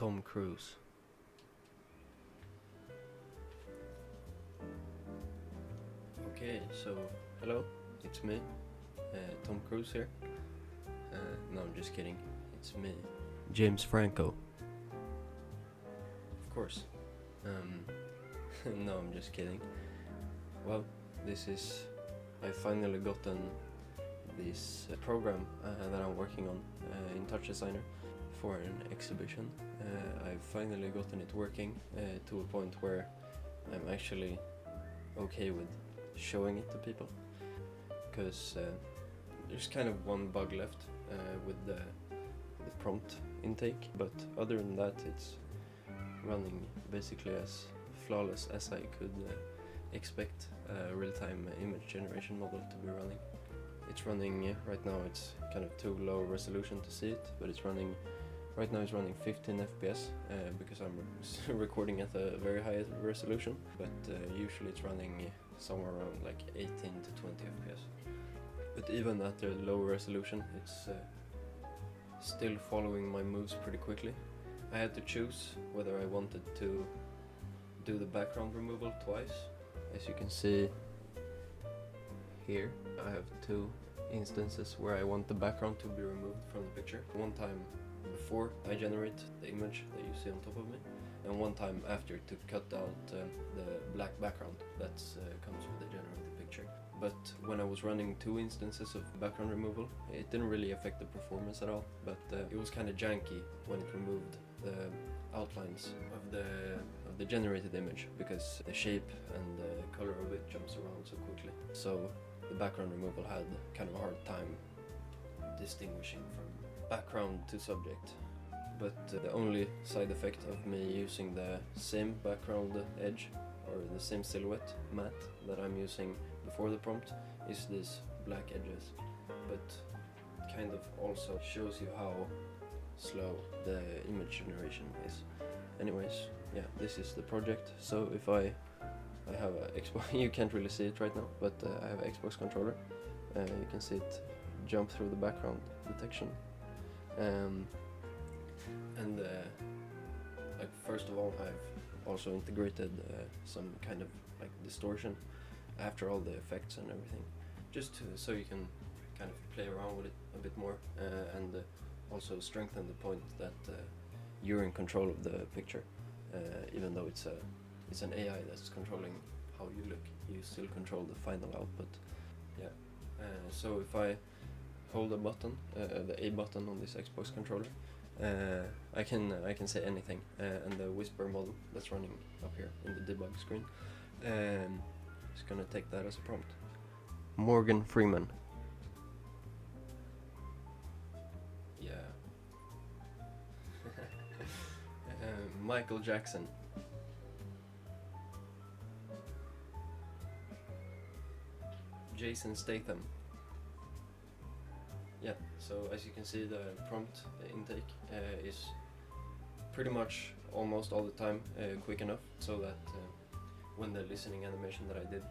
Tom Cruise. Okay, so hello, it's me, Tom Cruise here. No, I'm just kidding. It's me, James Franco. Of course. No, I'm just kidding. Well, I finally gotten this program that I'm working on in Touch Designer for an exhibition. I've finally gotten it working to a point where I'm actually okay with showing it to people, because there's kind of one bug left with the prompt intake, but other than that it's running basically as flawless as I could expect a real-time image generation model to be running. It's running right now, it's kind of too low resolution to see it, but it's running right now. It's running 15 FPS because I'm recording at a very high resolution, but usually it's running somewhere around like 18 to 20 FPS. But even at the low resolution, it's still following my moves pretty quickly. I had to choose whether I wanted to do the background removal twice. As you can see here, I have two instances where I want the background to be removed from the picture. One time before I generate the image that you see on top of me, and one time after to cut out the black background that comes with the generated picture. But when I was running two instances of background removal, it didn't really affect the performance at all, but it was kind of janky when it removed the outlines of the generated image, because the shape and the color of it jumps around so quickly. So the background removal had kind of a hard time distinguishing from background to subject. But the only side effect of me using the same background edge or the same silhouette matte that I'm using before the prompt is these black edges. But it kind of also shows you how slow the image generation is. Anyways, yeah, this is the project. So if I have a Xbox, you can't really see it right now, but I have an Xbox controller. You can see it jump through the background detection. Like first of all, I've also integrated some kind of like distortion after all the effects and everything, just so you can kind of play around with it a bit more, and also strengthen the point that you're in control of the picture, even though it's an AI that's controlling how you look. You still control the final output. Yeah. So if I hold a button, the A button on this Xbox controller, I can say anything, and the whisper model that's running up here in the debug screen is gonna take that as a prompt. Morgan Freeman. Yeah. Michael Jackson. Jason Statham. Yeah, so as you can see, the prompt intake is pretty much almost all the time quick enough so that when the listening animation that I did,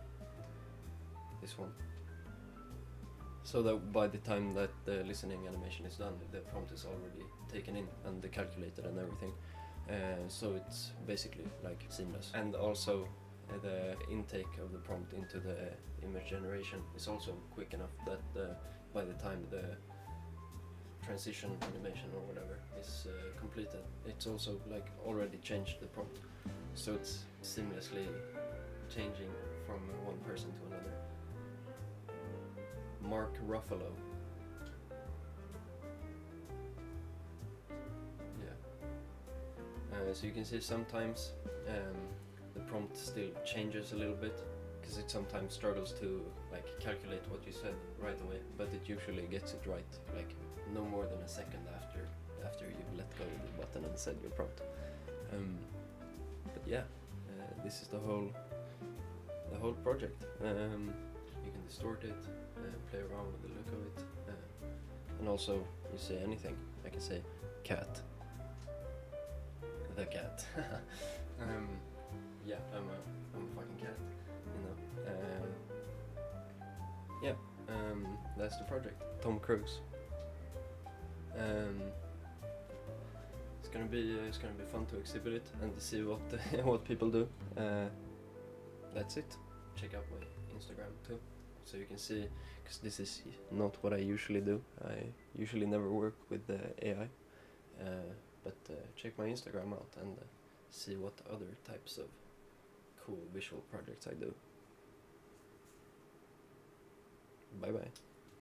this one, so that by the time that the listening animation is done, the prompt is already taken in and calculated and everything. So it's basically like seamless. And also the intake of the prompt into the image generation is also quick enough that by the time the transition animation or whatever is completed, it's also like already changed the prompt, so it's seamlessly changing from one person to another. Mark Ruffalo. Yeah. So you can see sometimes the prompt still changes a little bit, because it sometimes struggles to like calculate what you said right away, but it usually gets it right like no more than a second after you've let go of the button and said your prompt. But yeah, this is the whole project. You can distort it, play around with the look of it, and also you say anything. I can say cat, the cat. Yeah, I'm a fucking cat, you know. Yeah, that's the project. Tom Cruise. It's gonna be fun to exhibit it and to see what what people do. That's it. Check out my Instagram too, so you can see, because this is not what I usually do. I usually never work with the AI, but check my Instagram out and see what other types of cool visual projects I do. Bye bye.